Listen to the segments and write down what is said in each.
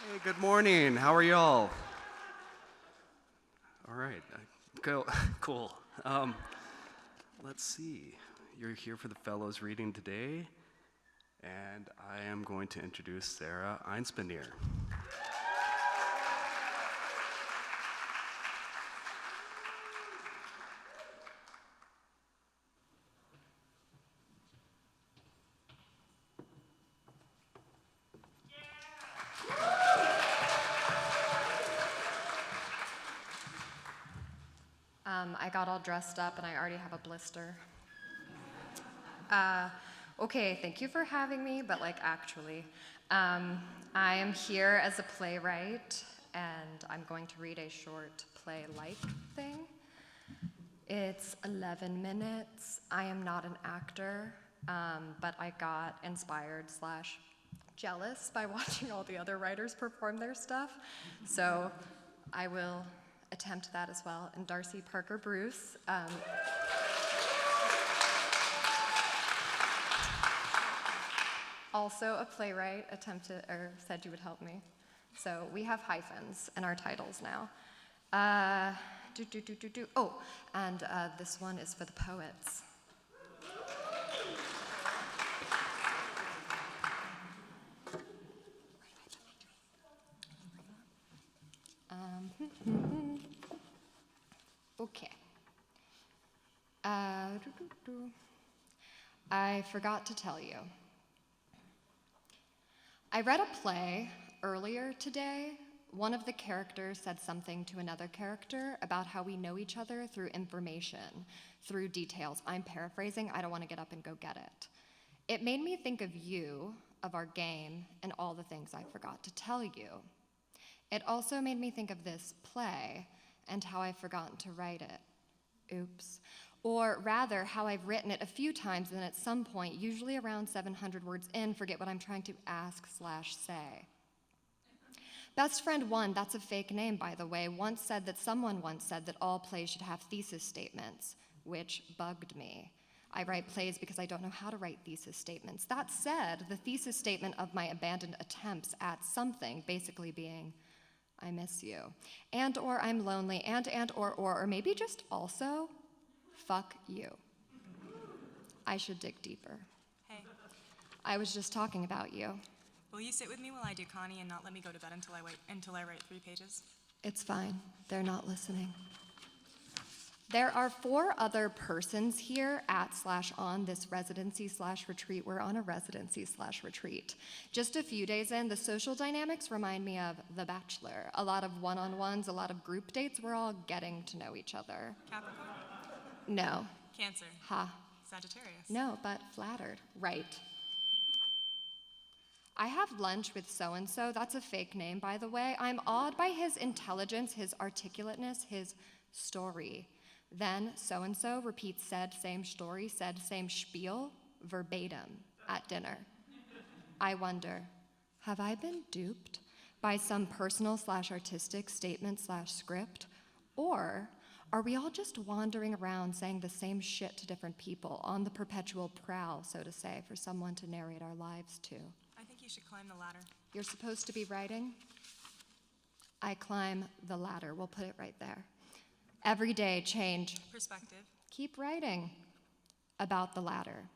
Hey, good morning. How are y'all? All right. Go. Cool. Let's see. You're here for the fellows reading today, and I am going to introduce Sarah Einspanier. I got all dressed up and I already have a blister. Okay, thank you for having me, but actually, I am here as a playwright and I'm going to read a short play-like thing. It's 11 minutes. I am not an actor, but I got inspired / jealous by watching all the other writers perform their stuff. So I will attempt that as well. And Darcy Parker Bruce. Also a playwright said you would help me. So we have hyphens in our titles now. Oh, and this one is for the poets. Okay. I forgot to tell you. I read a play earlier today. One of the characters said something to another character about how we know each other through information, through details. I'm paraphrasing, I don't want to get up and go get it. It made me think of you, of our game, and all the things I forgot to tell you. It also made me think of this play and how I've forgotten to write it. Oops. Or rather, how I've written it a few times and at some point, usually around 700 words in, forget what I'm trying to ask / say. Best Friend 1, that's a fake name, by the way, someone once said that all plays should have thesis statements, which bugged me. I write plays because I don't know how to write thesis statements. That said, the thesis statement of my abandoned attempts at something basically being, I miss you, and or I'm lonely, and or maybe just also, fuck you. I should dig deeper. Hey, I was just talking about you. will you sit with me while I do Connie and not let me go to bed until I write 3 pages? It's fine. They're not listening. There are 4 other persons here at / on this residency / retreat. We're on a residency / retreat. Just a few days in, the social dynamics remind me of The Bachelor. A lot of one-on-ones, a lot of group dates. We're all getting to know each other. Capricorn? No. Cancer? Ha. Sagittarius? No, but flattered. Right. I have lunch with so-and-so. That's a fake name, by the way. I'm awed by his intelligence, his articulateness, his story. Then so-and-so repeats said same story, said same spiel, verbatim, at dinner. I wonder, have I been duped by some personal / artistic statement / script? Or are we all just wandering around saying the same shit to different people, on the perpetual prowl, so to say, for someone to narrate our lives to? I think you should climb the ladder. You're supposed to be writing? I climb the ladder. We'll put it right there. Every day, change. Perspective. Keep writing about the ladder.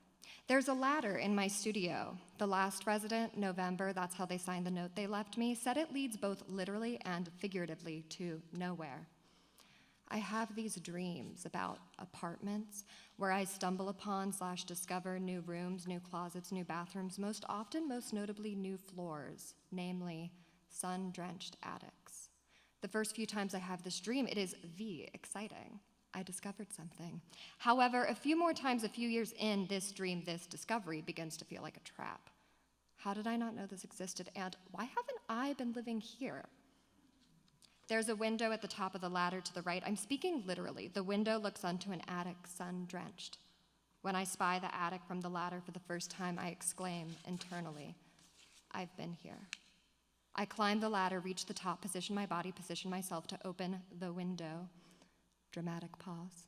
There's a ladder in my studio. The last resident, November, that's how they signed the note they left me, said it leads both literally and figuratively to nowhere. I have these dreams about apartments where I stumble upon / discover new rooms, new closets, new bathrooms, most often, most notably, new floors, namely sun-drenched attics. The first few times I have this dream, it is exciting. I discovered something. However, a few more times, a few years in, this dream, this discovery begins to feel like a trap. How did I not know this existed, and why haven't I been living here? There's a window at the top of the ladder to the right. I'm speaking literally. The window looks onto an attic, sun-drenched. When I spy the attic from the ladder for the first time, I exclaim internally, I've been here. I climb the ladder, reach the top, position my body, position myself to open the window. Dramatic pause.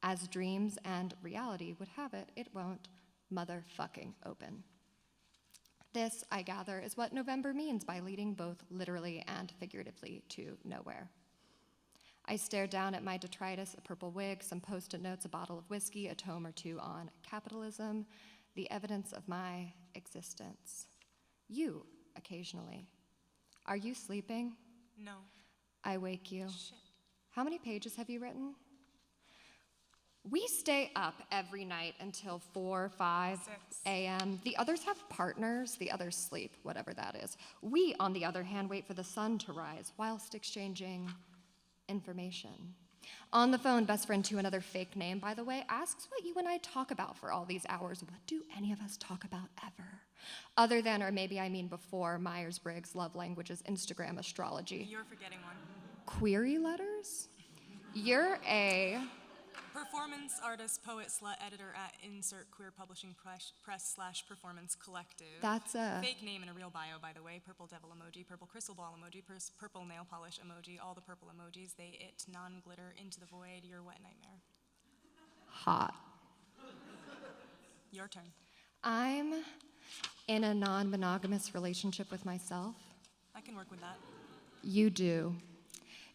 As dreams and reality would have it, it won't motherfucking open. This, I gather, is what November means by leading both literally and figuratively to nowhere. I stare down at my detritus, a purple wig, some post-it notes, a bottle of whiskey, a tome or two on capitalism, the evidence of my existence. You, occasionally. Are you sleeping? No. I wake you. Shit. How many pages have you written? We stay up every night until 4, 5 6. a.m. The others have partners, the others sleep, whatever that is. We, on the other hand, wait for the sun to rise whilst exchanging information. On the phone, best friend to another fake name, by the way, asks what you and I talk about for all these hours. What do any of us talk about ever? Other than, or maybe I mean before, Myers-Briggs, love languages, Instagram, astrology. You're forgetting one. Query letters? You're a... Performance artist, poet, slut, editor at insert queer publishing press/performance collective. That's a... Fake name and a real bio, by the way. Purple devil emoji, purple crystal ball emoji, purple nail polish emoji, all the purple emojis. They it non-glitter into the void, your wet nightmare. Hot. Your turn. I'm in a non-monogamous relationship with myself. I can work with that. You do.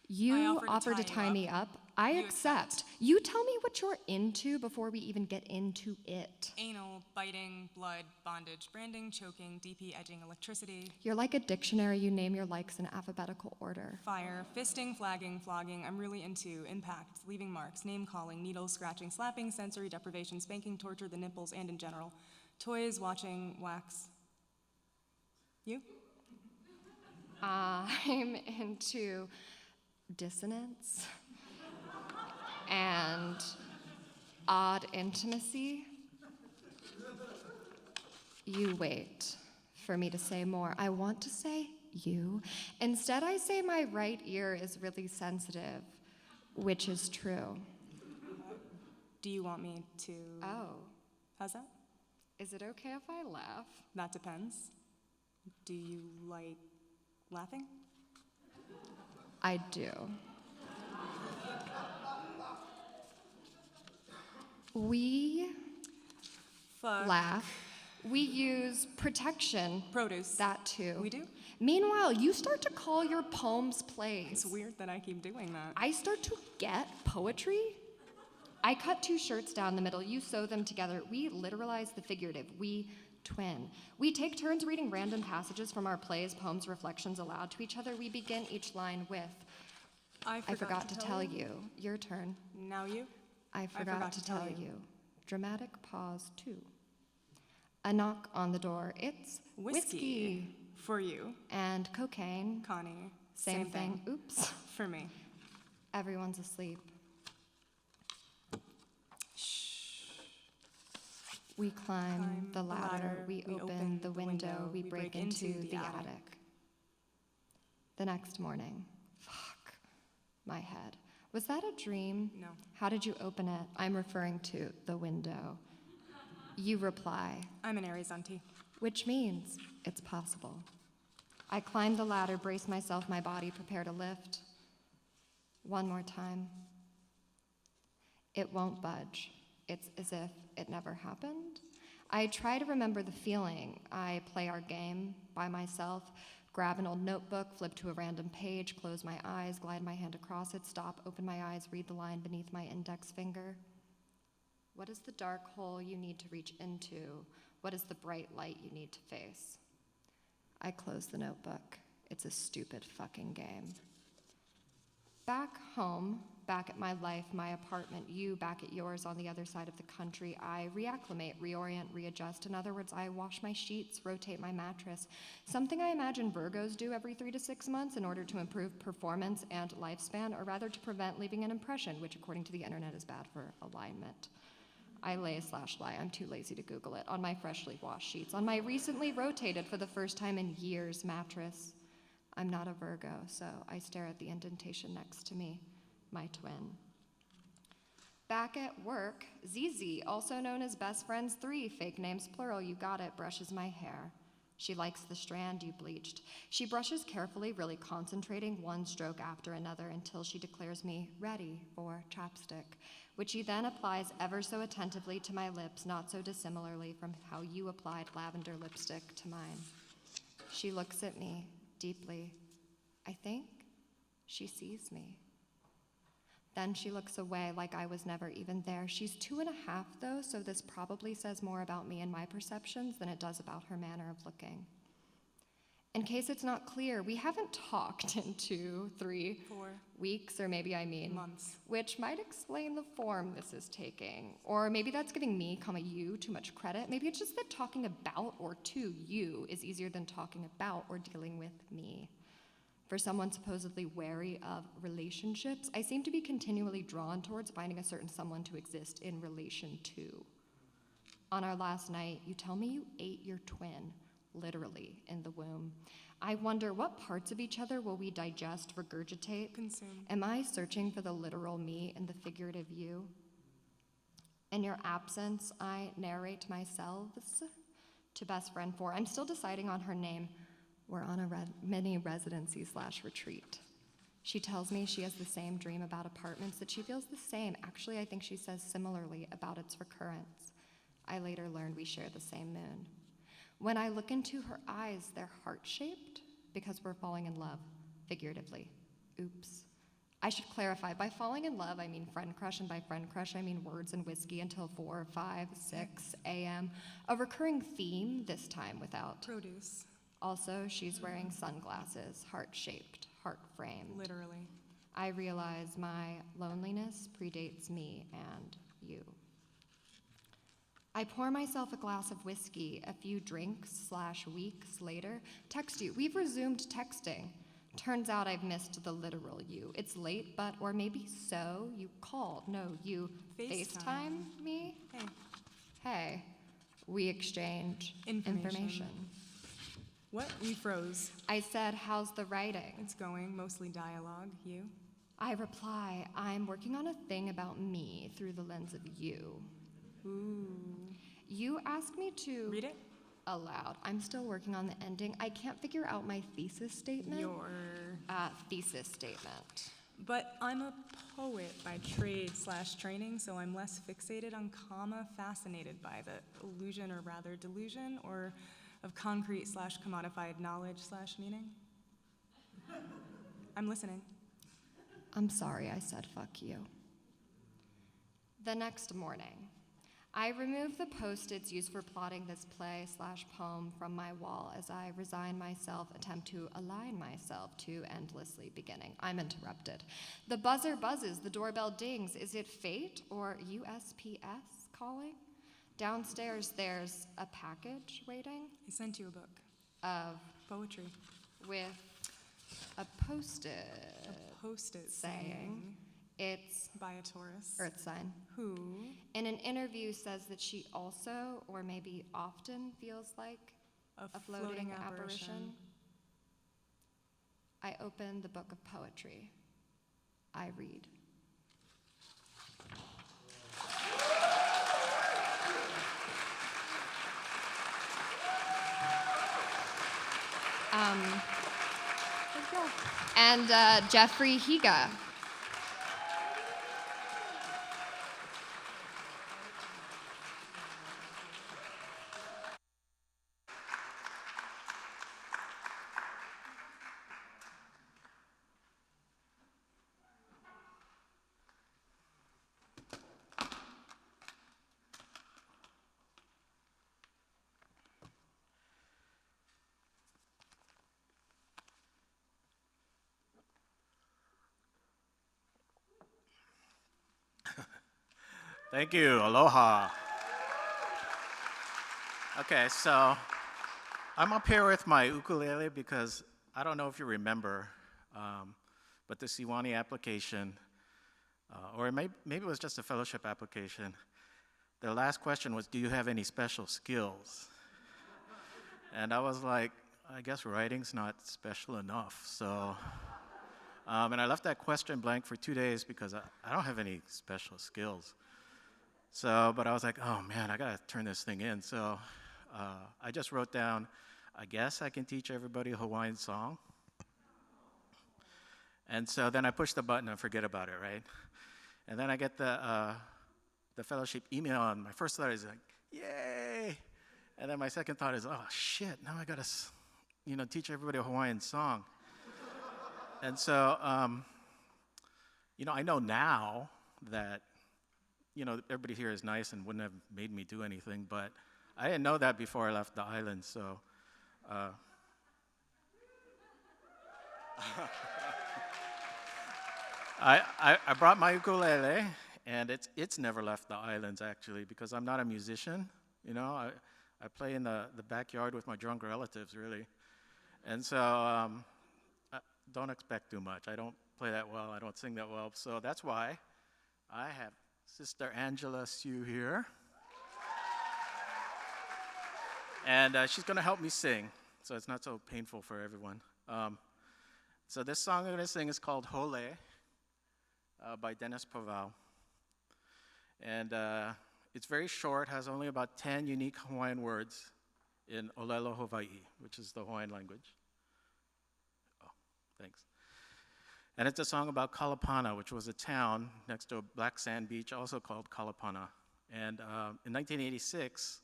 You I offered to to tie tie you me up. up. I You accept. accept. You tell me what you're into before we even get into it. Anal, biting, blood, bondage, branding, choking, DP, edging, electricity, You're like a dictionary. You name your likes in alphabetical order. fire, fisting, flagging, flogging. I'm really into impact, leaving marks, name calling, needles, scratching, slapping, sensory deprivation, spanking, torture, the nipples, and in general. Toys, watching, wax. You? I'm into dissonance and odd intimacy. You wait for me to say more. I want to say you. Instead, I say my right ear is really sensitive, which is true. Do you want me to? Oh, How's that? is it okay if I laugh? That depends. Do you like laughing? I do. We Fuck. laugh. We use protection. Produce. That too. We do? Meanwhile, you start to call your poems plays. It's weird that I keep doing that. I start to get poetry. I cut 2 shirts down the middle. You sew them together. We literalize the figurative. We twin. We take turns reading random passages from our plays, poems, reflections aloud to each other. We begin each line with, I forgot to tell you. Your turn. Now you? I forgot to tell you. Dramatic pause 2. A knock on the door. It's Whiskey. For you. and cocaine. Connie. Same thing. Oops. For me. Everyone's asleep. We climb the ladder. We open the window. We break into the attic. The next morning. Fuck. My head. Was that a dream? No. How did you open it? I'm referring to the window. You reply, I'm an Aries auntie. which means it's possible. I climb the ladder, brace myself, my body, prepare to lift. One more time. It won't budge. It's as if it never happened. I try to remember the feeling. I play our game by myself, grab an old notebook, flip to a random page, close my eyes, glide my hand across it, stop, open my eyes, read the line beneath my index finger. What is the dark hole you need to reach into? What is the bright light you need to face? I close the notebook. It's a stupid fucking game. Back home, back at my life, my apartment, you back at yours on the other side of the country, I reacclimate, reorient, readjust. In other words, I wash my sheets, rotate my mattress. Something I imagine Virgos do every 3 to 6 months in order to improve performance and lifespan, or rather to prevent leaving an impression, which according to the internet is bad for alignment. I lay/lie, I'm too lazy to Google it, on my freshly washed sheets, on my recently rotated for the first time in years mattress. I'm not a Virgo, so I stare at the indentation next to me, my twin. Back at work, ZZ, also known as Best Friends 3, fake names plural, you got it, brushes my hair. She likes the strand you bleached. She brushes carefully, really concentrating one stroke after another until she declares me ready for chapstick, which she then applies ever so attentively to my lips, not so dissimilarly from how you applied lavender lipstick to mine. She looks at me deeply. I think she sees me. Then she looks away like I was never even there. She's 2.5, though, so this probably says more about me and my perceptions than it does about her manner of looking. In case it's not clear, we haven't talked in 2, 3 4 weeks, or maybe I mean months. which might explain the form this is taking. Or maybe that's giving me, you, too much credit. Maybe it's just that talking about or to you is easier than talking about or dealing with me. For someone supposedly wary of relationships, I seem to be continually drawn towards finding a certain someone to exist in relation to. On our last night, you tell me you ate your twin, literally, in the womb. I wonder, what parts of each other will we digest, regurgitate? Consume. Am I searching for the literal me and the figurative you? In your absence, I narrate myself to best friend 4. I'm still deciding on her name. We're on a mini residency/retreat. She tells me she has the same dream about apartments, that she feels the same. Actually, I think she says similarly about its recurrence. I later learned we share the same moon. When I look into her eyes, they're heart-shaped because we're falling in love, figuratively. Oops. I should clarify, by falling in love, I mean friend crush, and by friend crush, I mean words and whiskey until 4, 5, 6 a.m. A recurring theme, this time without. Produce. Also, she's wearing sunglasses, heart-shaped, heart-framed. Literally. I realize my loneliness predates me and you. I pour myself a glass of whiskey. A few drinks/weeks later, text you. We've resumed texting. Turns out I've missed the literal you. It's late, but, or maybe so, you called. No, you FaceTime me? Hey. Hey. We exchange information. What? You froze. I said, how's the writing? It's going, mostly dialogue. You? I reply, I'm working on a thing about me through the lens of you. Ooh. You ask me to Read it? Aloud. I'm still working on the ending. I can't figure out my thesis statement. Your. Thesis statement. But I'm a poet by trade/training, so I'm less fixated on comma, fascinated by the illusion, or rather delusion, or of concrete/commodified knowledge/meaning. I'm listening. I'm sorry I said fuck you. The next morning, I remove the post-its used for plotting this play/poem from my wall as I resign myself, attempt to align myself to endlessly beginning. I'm interrupted. The buzzer buzzes, the doorbell dings. Is it fate or USPS calling? Downstairs, there's a package waiting I sent you a book. of Poetry. with a post-it A post-it saying it's by a Taurus. Earth sign. Who? In an interview says that she also, or maybe often, feels like a floating apparition. I open the book of poetry. I read. And Jeffrey Higa. Thank you. Aloha. Okay, so I'm up here with my ukulele because I don't know if you remember, but the Sewanee application, or maybe it was just a fellowship application, the last question was, do you have any special skills? And I was like, I guess writing's not special enough. So, and I left that question blank for 2 days because I don't have any special skills. So, but I was like, oh man, I gotta turn this thing in. So I just wrote down, I guess I can teach everybody a Hawaiian song. And so then I push the button and forget about it, right? And then I get the fellowship email, and my first thought is like, yay! And then my second thought is, oh shit, now I gotta, teach everybody a Hawaiian song. And so, I know now that, everybody here is nice and wouldn't have made me do anything, but I didn't know that before I left the island, so. I brought my ukulele, and it's never left the islands, actually, because I'm not a musician, I play in the backyard with my drunk relatives, really. And so don't expect too much. I don't play that well. I don't sing that well. So that's why I have Sister Angela Sue here. And she's going to help me sing, so it's not so painful for everyone. So this song I'm going to sing is called Hole by Dennis Pavao. And it's very short, has only about 10 unique Hawaiian words in Olelo Hawaii, which is the Hawaiian language. Oh, thanks. And it's a song about Kalapana, which was a town next to a black sand beach, also called Kalapana. And in 1986,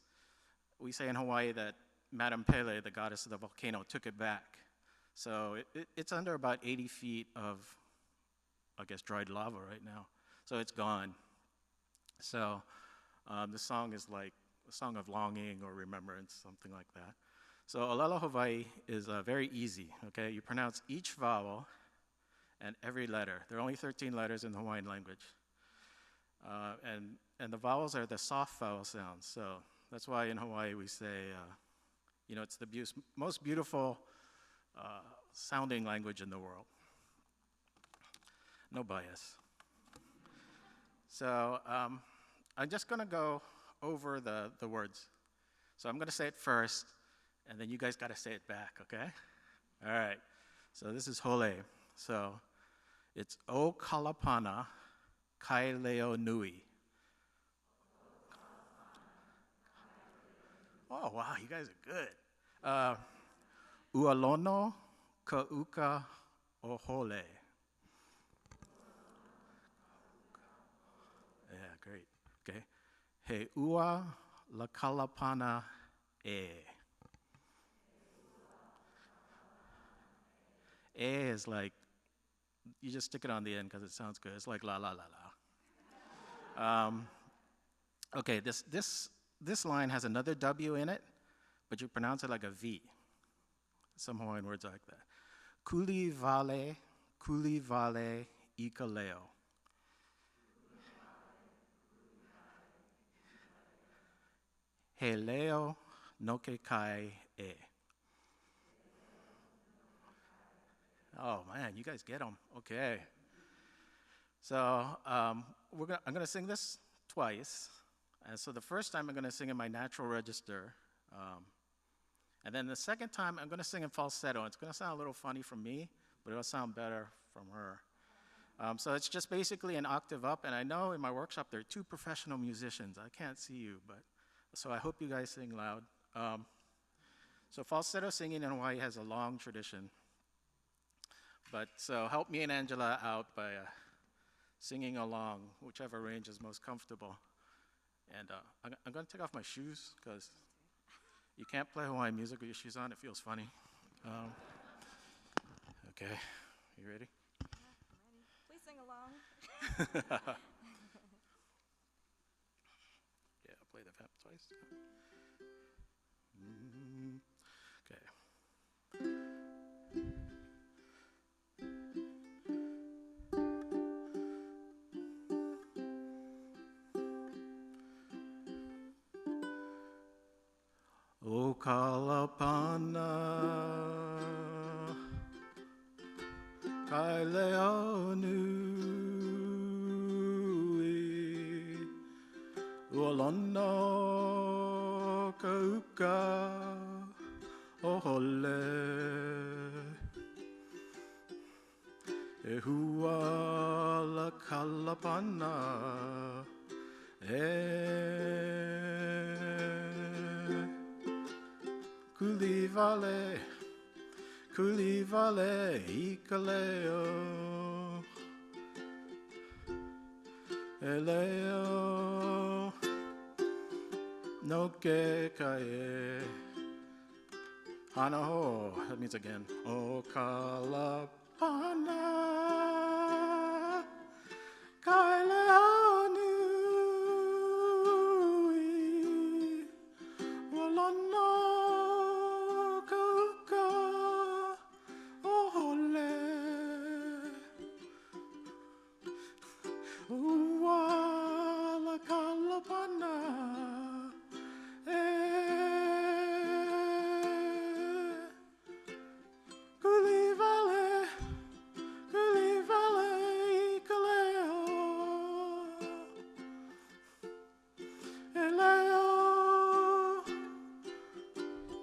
we say in Hawaii that Madame Pele, the goddess of the volcano, took it back. So it's under about 80 feet of, I guess, dried lava right now. So it's gone. So this song is like a song of longing or remembrance, something like that. So Olelo Hawaii is very easy, okay? You pronounce each vowel and every letter. There are only 13 letters in the Hawaiian language. And the vowels are the soft vowel sounds. So that's why in Hawaii we say, it's the most beautiful sounding language in the world. No bias. So I'm just going to go over the words. So I'm going to say it first, and then you guys got to say it back, okay? All right. So this is Hole. So it's O Kalapana Kai Leo Nui. Oh, wow, you guys are good. Ualono Ka'uka Ohole. Yeah, great. Okay. He ua la kalapana e. E is like, you just stick it on the end because it sounds good. It's like la la la la. Okay, this line has another W in it, but you pronounce it like a V. Some Hawaiian words are like that. Kuli vale ika leo. He leo no ke kai e. Oh man, you guys get them. Okay. So I'm gonna sing this twice. And so the first time I'm gonna sing in my natural register. And then the second time I'm gonna sing in falsetto. It's gonna sound a little funny from me, but it'll sound better from her. So it's just basically an octave up. And I know in my workshop there are 2 professional musicians. I can't see you, but so I hope you guys sing loud. So falsetto singing in Hawaii has a long tradition. But so help me and Angela out by singing along, whichever range is most comfortable. And I'm going to take off my shoes because you can't play Hawaiian music with your shoes on. It feels funny. Okay, you ready? Yeah, I'm ready. Please sing along. Yeah, I'll play the vamp twice. Okay. O Kalapana Kai Leo Nui Ualono Ka'uka Ohole E hua la kalapana Kuli vale vale, kuli vale, ikaleo. Eleo, no ke kae. Hanaho, that means again. O kalapana, kaileanui, walana kuka, ohole. Uwala kalapana, kuli vale, kaleo, eleo,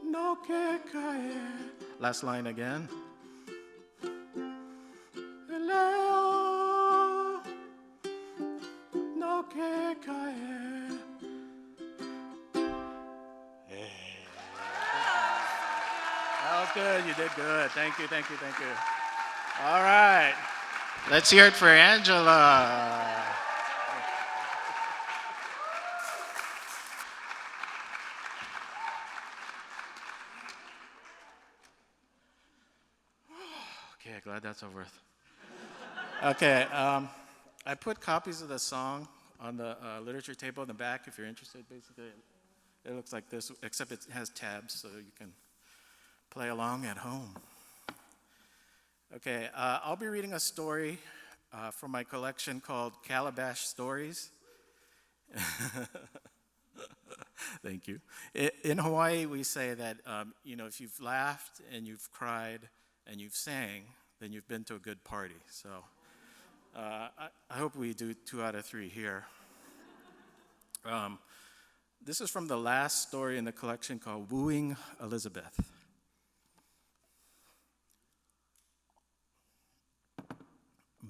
no ke kae. Last line again. Eleo, no ke kae. That was good. You did good. Thank you, thank you, thank you. All right. Let's hear it for Angela. Okay, glad that's over with. Okay, I put copies of the song on the literature table in the back if you're interested, basically. It looks like this, except it has tabs so you can play along at home. Okay, I'll be reading a story from my collection called Calabash Stories. Thank you. In Hawaii, we say that, if you've laughed and you've cried and you've sang, then you've been to a good party. So I hope we do 2 out of 3 here. This is from the last story in the collection called Wooing Elizabeth.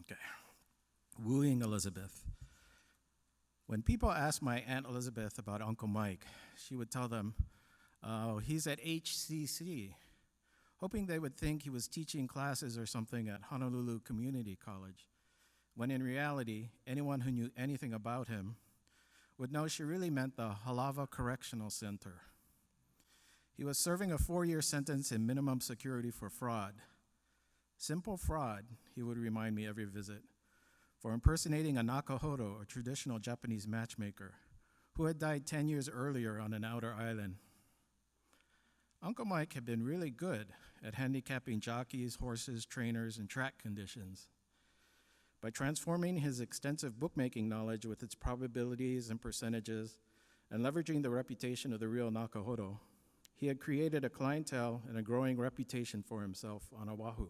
Okay. Wooing Elizabeth. When people asked my Aunt Elizabeth about Uncle Mike, she would tell them, "Oh, he's at HCC," hoping they would think he was teaching classes or something at Honolulu Community College, when in reality, anyone who knew anything about him would know she really meant the Halava Correctional Center. He was serving a 4-year sentence in minimum security for fraud. Simple fraud, he would remind me every visit, for impersonating a Nakahodo, a traditional Japanese matchmaker, who had died 10 years earlier on an outer island. Uncle Mike had been really good at handicapping jockeys, horses, trainers, and track conditions. By transforming his extensive bookmaking knowledge with its probabilities and percentages, and leveraging the reputation of the real Nakahodo, he had created a clientele and a growing reputation for himself on Oahu.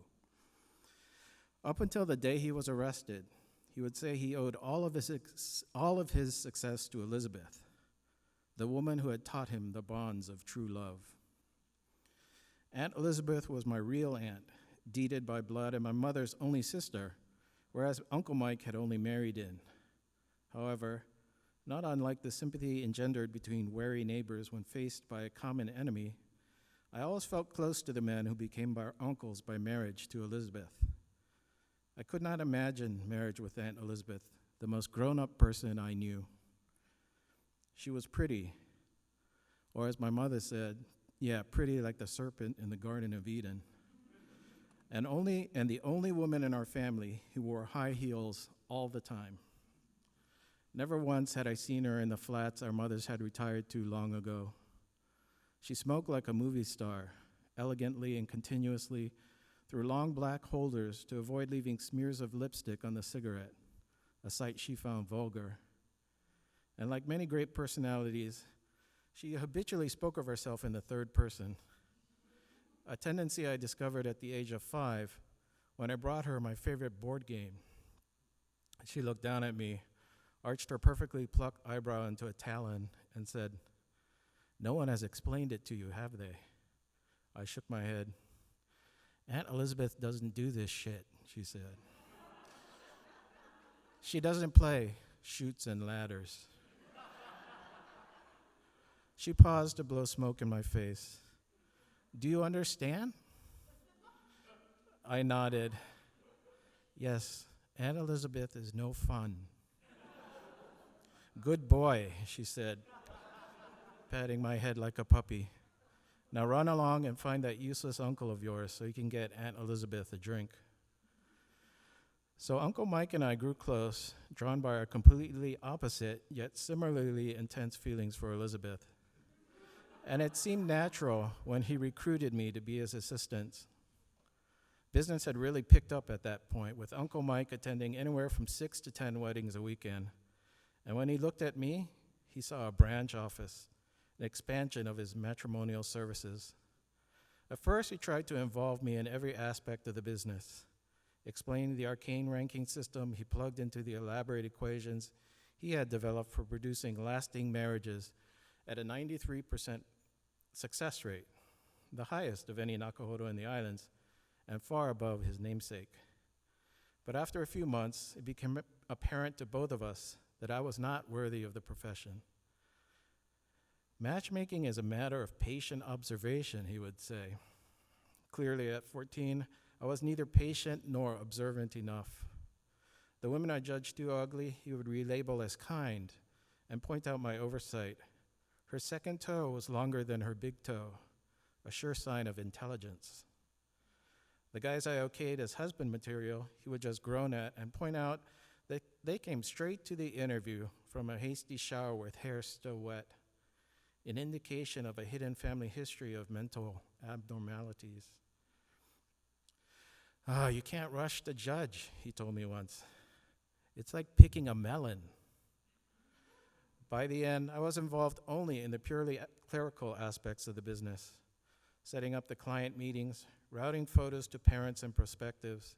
Up until the day he was arrested, he would say he owed all of his success to Elizabeth, the woman who had taught him the bonds of true love. Aunt Elizabeth was my real aunt, deeded by blood, and my mother's only sister, whereas Uncle Mike had only married in. However, not unlike the sympathy engendered between wary neighbors when faced by a common enemy, I always felt close to the men who became our uncles by marriage to Elizabeth. I could not imagine marriage with Aunt Elizabeth, the most grown-up person I knew. She was pretty, or as my mother said, yeah, pretty like the serpent in the Garden of Eden. And the only woman in our family who wore high heels all the time. Never once had I seen her in the flats our mothers had retired to long ago. She smoked like a movie star, elegantly and continuously, through long black holders to avoid leaving smears of lipstick on the cigarette, a sight she found vulgar. And like many great personalities, she habitually spoke of herself in the third person, a tendency I discovered at the age of 5 when I brought her my favorite board game. She looked down at me, arched her perfectly plucked eyebrow into a talon, and said, "No one has explained it to you, have they?" I shook my head. "Aunt Elizabeth doesn't do this shit," she said. "She doesn't play chutes and ladders." She paused to blow smoke in my face. Do you understand? I nodded. Yes, Aunt Elizabeth is no fun. Good boy, she said, patting my head like a puppy. Now run along and find that useless uncle of yours so you can get Aunt Elizabeth a drink. So Uncle Mike and I grew close, drawn by our completely opposite yet similarly intense feelings for Elizabeth. And it seemed natural when he recruited me to be his assistant. Business had really picked up at that point, with Uncle Mike attending anywhere from 6 to 10 weddings a weekend. And when he looked at me, he saw a branch office, an expansion of his matrimonial services. At first, he tried to involve me in every aspect of the business, explaining the arcane ranking system he plugged into the elaborate equations he had developed for producing lasting marriages at a 93% success rate, the highest of any Nakahodo in the islands, and far above his namesake. But after a few months, it became apparent to both of us that I was not worthy of the profession. Matchmaking is a matter of patient observation, he would say. Clearly, at 14, I was neither patient nor observant enough. The women I judged too ugly, he would relabel as kind and point out my oversight. Her second toe was longer than her big toe, a sure sign of intelligence. The guys I okayed as husband material, he would just groan at and point out that they came straight to the interview from a hasty shower with hair still wet, an indication of a hidden family history of mental abnormalities. You can't rush the judge, he told me once. It's like picking a melon. By the end, I was involved only in the purely clerical aspects of the business, setting up the client meetings, routing photos to parents and prospectives,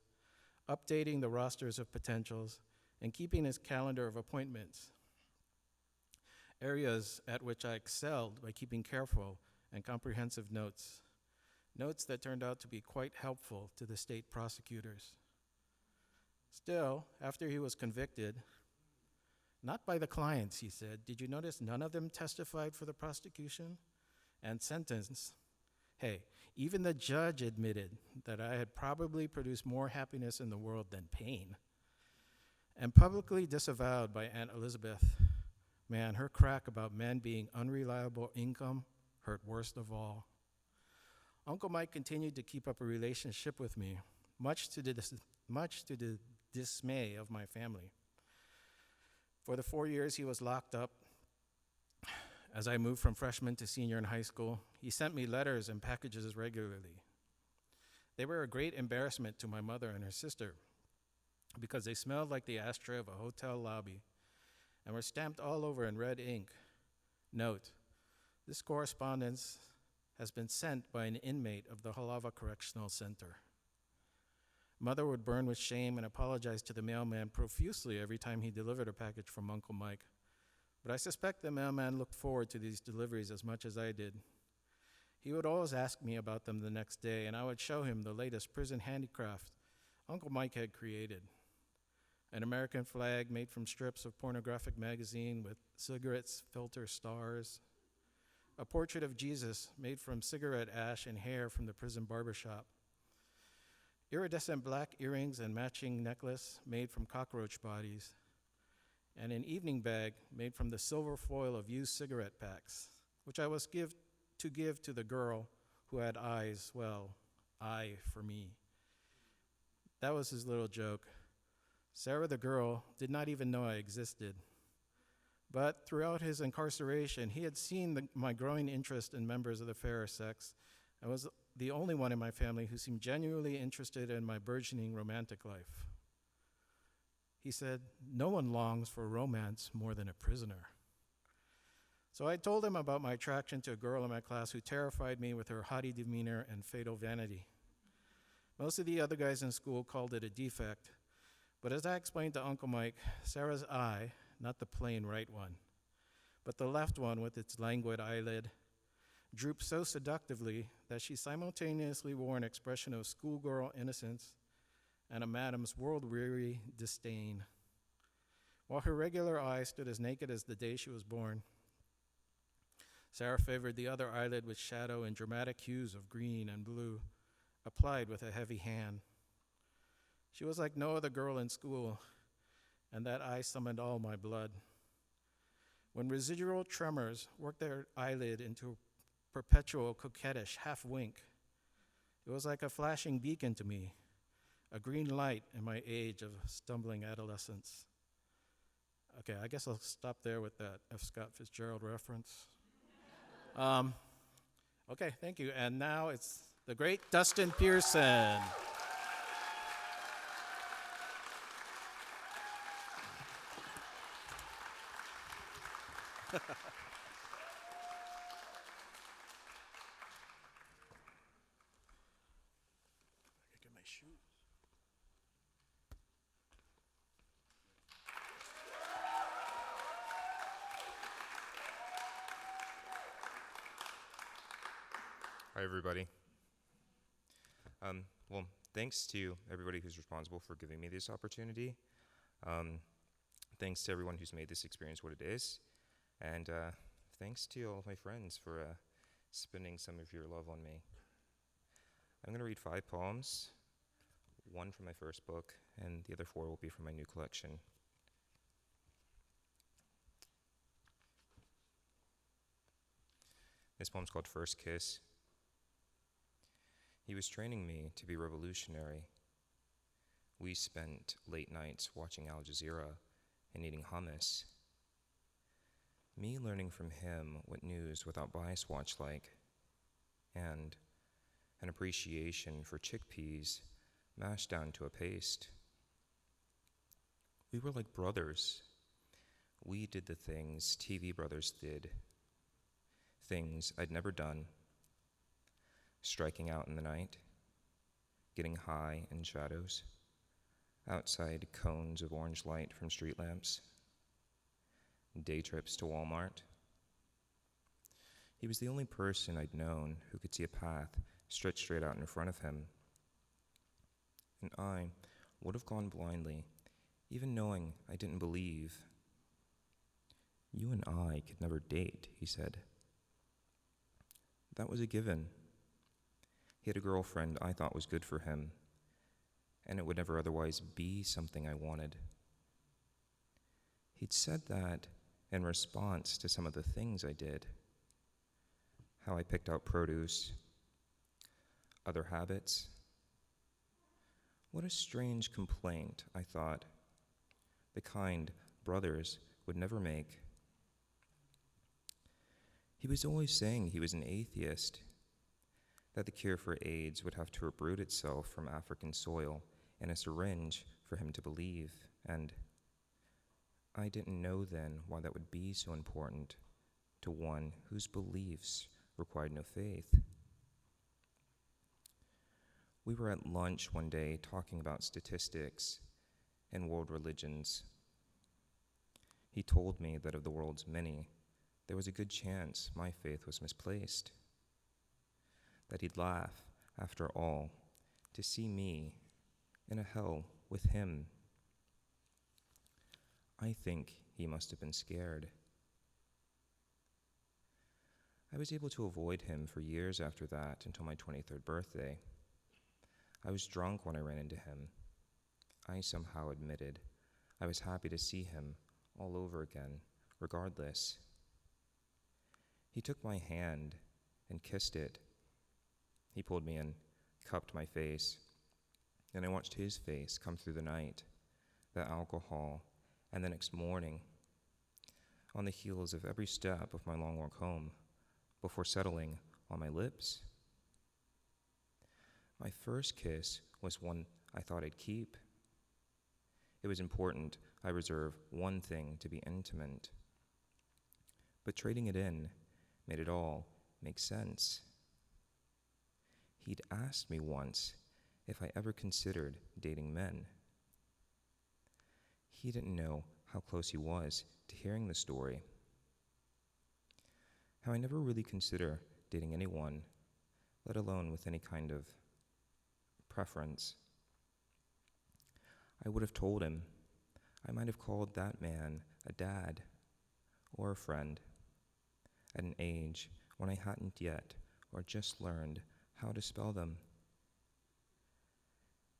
updating the rosters of potentials, and keeping his calendar of appointments, areas at which I excelled by keeping careful and comprehensive notes that turned out to be quite helpful to the state prosecutors. Still, after he was convicted, not by the clients, he said, did you notice none of them testified for the prosecution? And sentenced, hey, even the judge admitted that I had probably produced more happiness in the world than pain. And publicly disavowed by Aunt Elizabeth. Man, her crack about men being unreliable income hurt worst of all. Uncle Mike continued to keep up a relationship with me, much to the dismay of my family. For the 4 years he was locked up, as I moved from freshman to senior in high school, he sent me letters and packages regularly. They were a great embarrassment to my mother and her sister because they smelled like the ashtray of a hotel lobby and were stamped all over in red ink. Note, this correspondence has been sent by an inmate of the Halava Correctional Center. Mother would burn with shame and apologize to the mailman profusely every time he delivered a package from Uncle Mike. But I suspect the mailman looked forward to these deliveries as much as I did. He would always ask me about them the next day, and I would show him the latest prison handicraft Uncle Mike had created. An American flag made from strips of pornographic magazine with cigarettes filter stars. A portrait of Jesus made from cigarette ash and hair from the prison barbershop. Iridescent black earrings and matching necklace made from cockroach bodies. And an evening bag made from the silver foil of used cigarette packs, which I was give to the girl who had eyes, well, eye for me. That was his little joke. Sarah the girl did not even know I existed. But throughout his incarceration, he had seen my growing interest in members of the fairer sex and was the only one in my family who seemed genuinely interested in my burgeoning romantic life. He said, no one longs for romance more than a prisoner. So I told him about my attraction to a girl in my class who terrified me with her haughty demeanor and fatal vanity. Most of the other guys in school called it a defect, but as I explained to Uncle Mike, Sarah's eye, not the plain right one, but the left one with its languid eyelid, drooped so seductively that she simultaneously wore an expression of schoolgirl innocence and a madam's world-weary disdain, while her regular eye stood as naked as the day she was born. Sarah favored the other eyelid with shadow and dramatic hues of green and blue, applied with a heavy hand. She was like no other girl in school, and that eye summoned all my blood. When residual tremors worked their eyelid into a perpetual coquettish half wink, it was like a flashing beacon to me, a green light in my age of stumbling adolescence. Okay, I guess I'll stop there with that F. Scott Fitzgerald reference. Okay, thank you. And now it's the great Dustin Pearson. Get my shoes. Hi, everybody. Well, thanks to everybody who's responsible for giving me this opportunity. Thanks to everyone who's made this experience what it is. And thanks to all of my friends for spending some of your love on me. I'm going to read 5 poems, 1 from my first book, and the other 4 will be from my new collection. This poem's called First Kiss. He was training me to be revolutionary. We spent late nights watching Al Jazeera and eating hummus. Me learning from him what news without bias watch like, and an appreciation for chickpeas mashed down to a paste. We were like brothers. We did the things TV brothers did, things I'd never done. Striking out in the night, getting high in shadows, outside cones of orange light from street lamps, day trips to Walmart. He was the only person I'd known who could see a path stretched straight out in front of him. And I would have gone blindly, even knowing I didn't believe. You and I could never date, he said. That was a given. He had a girlfriend I thought was good for him, and it would never otherwise be something I wanted. He'd said that in response to some of the things I did. How I picked out produce, other habits. What a strange complaint, I thought, the kind brothers would never make. He was always saying he was an atheist, that the cure for AIDS would have to uproot itself from African soil in a syringe for him to believe, and I didn't know then why that would be so important to one whose beliefs required no faith. We were at lunch one day talking about statistics and world religions. He told me that of the world's many, there was a good chance my faith was misplaced. That he'd laugh, after all, to see me in a hell with him. I think he must have been scared. I was able to avoid him for years after that until my 23rd birthday. I was drunk when I ran into him. I somehow admitted I was happy to see him all over again, regardless. He took my hand and kissed it. He pulled me in, cupped my face, and I watched his face come through the night, the alcohol, and the next morning, on the heels of every step of my long walk home, before settling on my lips. My first kiss was one I thought I'd keep. It was important I reserve one thing to be intimate, but trading it in made it all make sense. He'd asked me once if I ever considered dating men. He didn't know how close he was to hearing the story. How I never really consider dating anyone, let alone with any kind of preference. I would have told him. I might have called that man a dad or a friend. at an age when I hadn't yet or just learned how to spell them.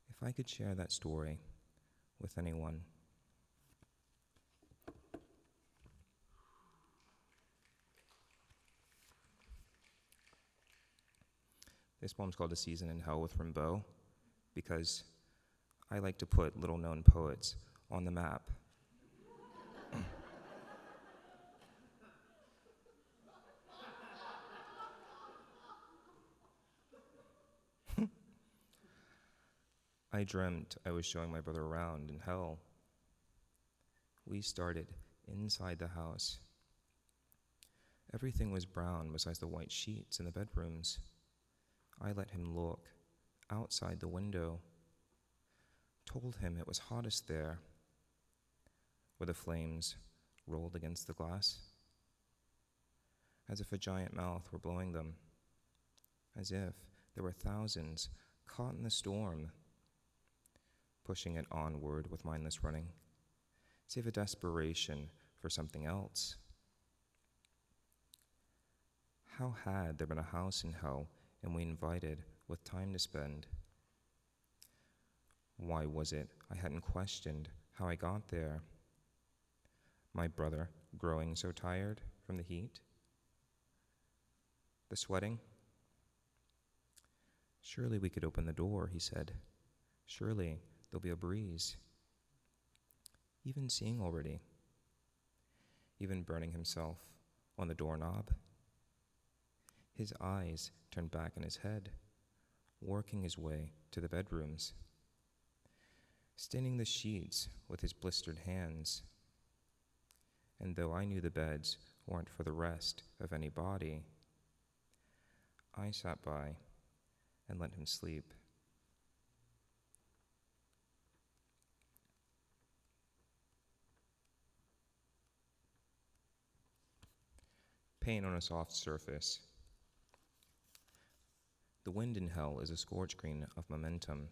If I could share that story with anyone. This poem's called A Season in Hell with Rimbaud because I like to put little-known poets on the map. I dreamt I was showing my brother around in hell. We started inside the house. Everything was brown besides the white sheets in the bedrooms. I let him look outside the window, told him it was hottest there, where the flames rolled against the glass, as if a giant mouth were blowing them, as if there were thousands caught in the storm, pushing it onward with mindless running, save a desperation for something else. How had there been a house in hell and we invited with time to spend? Why was it I hadn't questioned how I got there? My brother growing so tired from the heat? The sweating? Surely we could open the door, he said. Surely there'll be a breeze. Even seeing already. Even burning himself on the doorknob. His eyes turned back in his head, working his way to the bedrooms, staining the sheets with his blistered hands. And though I knew the beds weren't for the rest of any body, I sat by and let him sleep. Pain on a soft surface. The wind in hell is a scorch screen of momentum.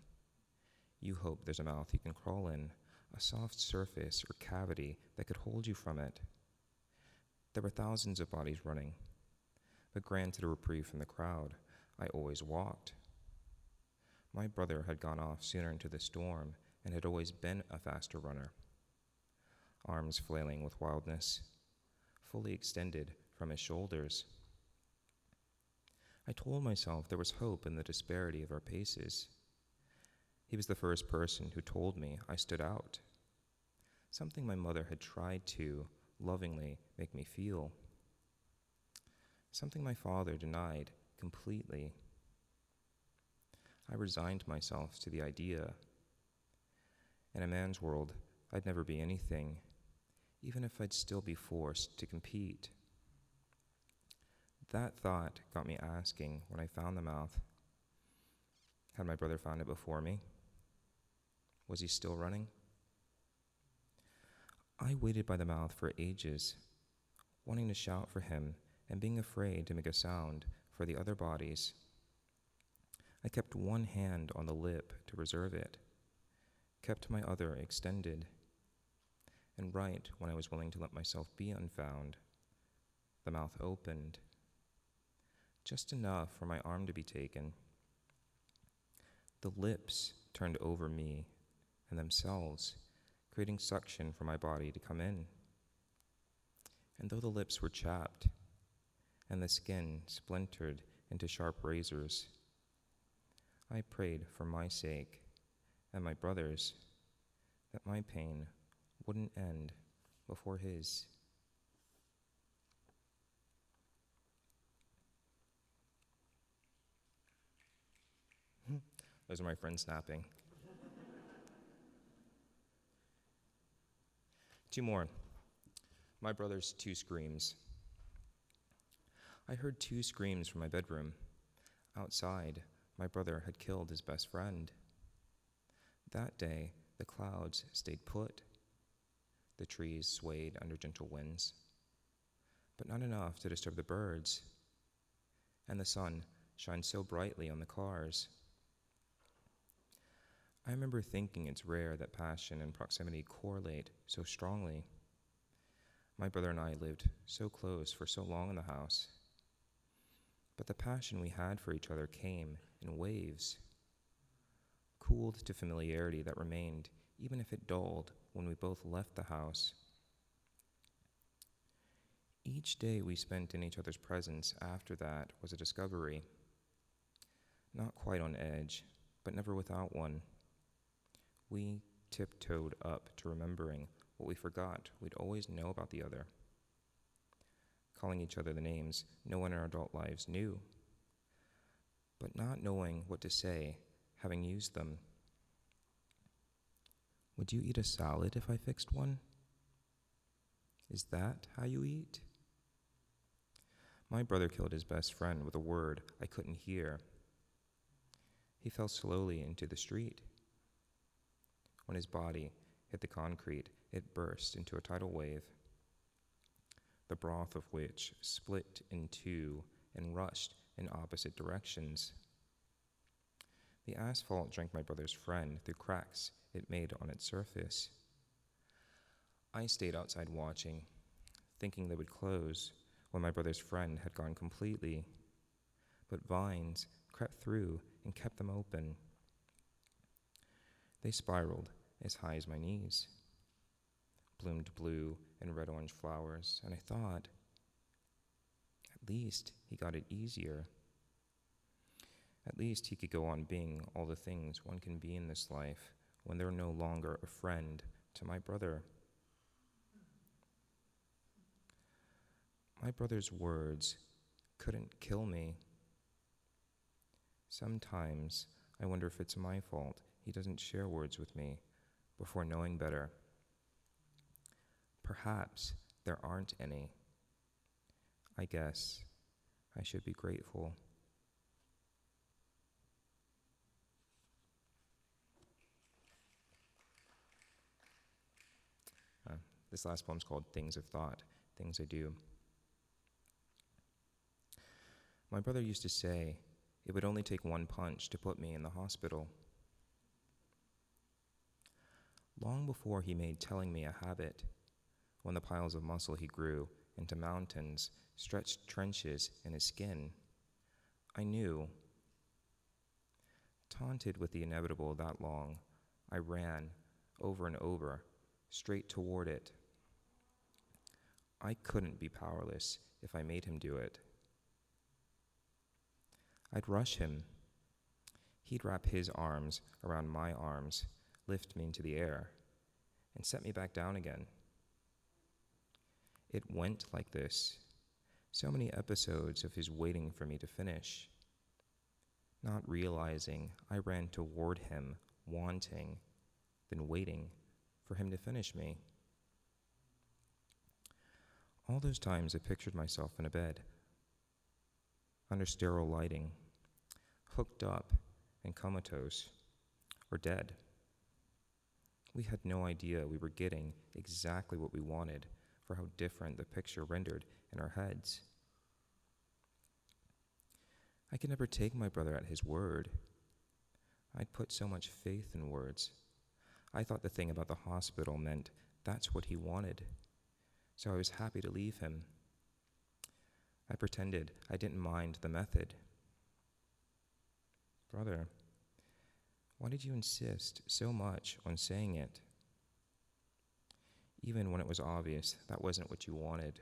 You hope there's a mouth you can crawl in, a soft surface or cavity that could hold you from it. There were thousands of bodies running, but granted a reprieve from the crowd, I always walked. My brother had gone off sooner into the storm and had always been a faster runner, arms flailing with wildness, fully extended from his shoulders. I told myself there was hope in the disparity of our paces. He was the first person who told me I stood out, something my mother had tried to lovingly make me feel, something my father denied completely. I resigned myself to the idea. In a man's world, I'd never be anything, even if I'd still be forced to compete. That thought got me asking when I found the mouth, had my brother found it before me? Was he still running? I waited by the mouth for ages, wanting to shout for him and being afraid to make a sound for the other bodies. I kept one hand on the lip to reserve it, kept my other extended, and right when I was willing to let myself be unfound, the mouth opened, just enough for my arm to be taken. The lips turned over me and themselves, creating suction for my body to come in. And though the lips were chapped and the skin splintered into sharp razors, I prayed for my sake and my brother's that my pain wouldn't end before his. Those are my friends snapping. Two more. My brother's two screams. I heard two screams from my bedroom. Outside, my brother had killed his best friend. That day, the clouds stayed put. The trees swayed under gentle winds, but not enough to disturb the birds. And the sun shined so brightly on the cars. I remember thinking it's rare that passion and proximity correlate so strongly. My brother and I lived so close for so long in the house, but the passion we had for each other came in waves, cooled to familiarity that remained, even if it dulled when we both left the house. Each day we spent in each other's presence after that was a discovery, not quite on edge, but never without one. We tiptoed up to remembering what we forgot we'd always know about the other, calling each other the names no one in our adult lives knew, but not knowing what to say, having used them. Would you eat a salad if I fixed one? Is that how you eat? My brother killed his best friend with a word I couldn't hear. He fell slowly into the street. When his body hit the concrete, it burst into a tidal wave, the broth of which split in two and rushed in opposite directions. The asphalt drank my brother's friend through cracks it made on its surface. I stayed outside watching, thinking they would close when my brother's friend had gone completely, but vines crept through and kept them open. They spiraled as high as my knees, bloomed blue and red-orange flowers, and I thought, at least he got it easier. At least he could go on being all the things one can be in this life when they're no longer a friend to my brother. My brother's words couldn't kill me. Sometimes I wonder if it's my fault he doesn't share words with me before knowing better. Perhaps there aren't any. I guess I should be grateful. This last poem's called Things of Thought, Things I Do. My brother used to say it would only take one punch to put me in the hospital. Long before he made telling me a habit, when the piles of muscle he grew into mountains stretched trenches in his skin, I knew. Taunted with the inevitable that long, I ran over and over, straight toward it. I couldn't be powerless if I made him do it. I'd rush him. He'd wrap his arms around my arms, lift me into the air, and set me back down again. It went like this. So many episodes of his waiting for me to finish. Not realizing I ran toward him, wanting, then waiting for him to finish me. All those times I pictured myself in a bed, under sterile lighting, hooked up and comatose, or dead. We had no idea we were getting exactly what we wanted for how different the picture rendered in our heads. I could never take my brother at his word. I'd put so much faith in words. I thought the thing about the hospital meant that's what he wanted, so I was happy to leave him. I pretended I didn't mind the method. Brother, why did you insist so much on saying it? Even when it was obvious that wasn't what you wanted.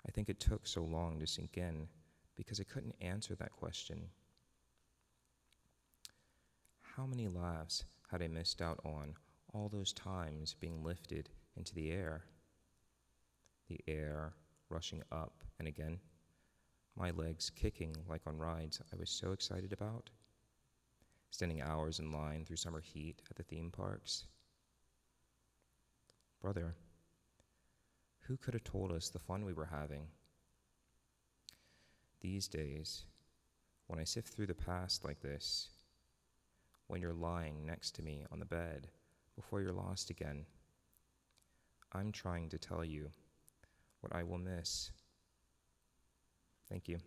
I think it took so long to sink in because I couldn't answer that question. How many laughs had I missed out on all those times being lifted into the air? The air rushing up and again, my legs kicking like on rides I was so excited about, standing hours in line through summer heat at the theme parks. Brother, who could have told us the fun we were having? These days, when I sift through the past like this, when you're lying next to me on the bed before you're lost again, I'm trying to tell you what I will miss. Thank you.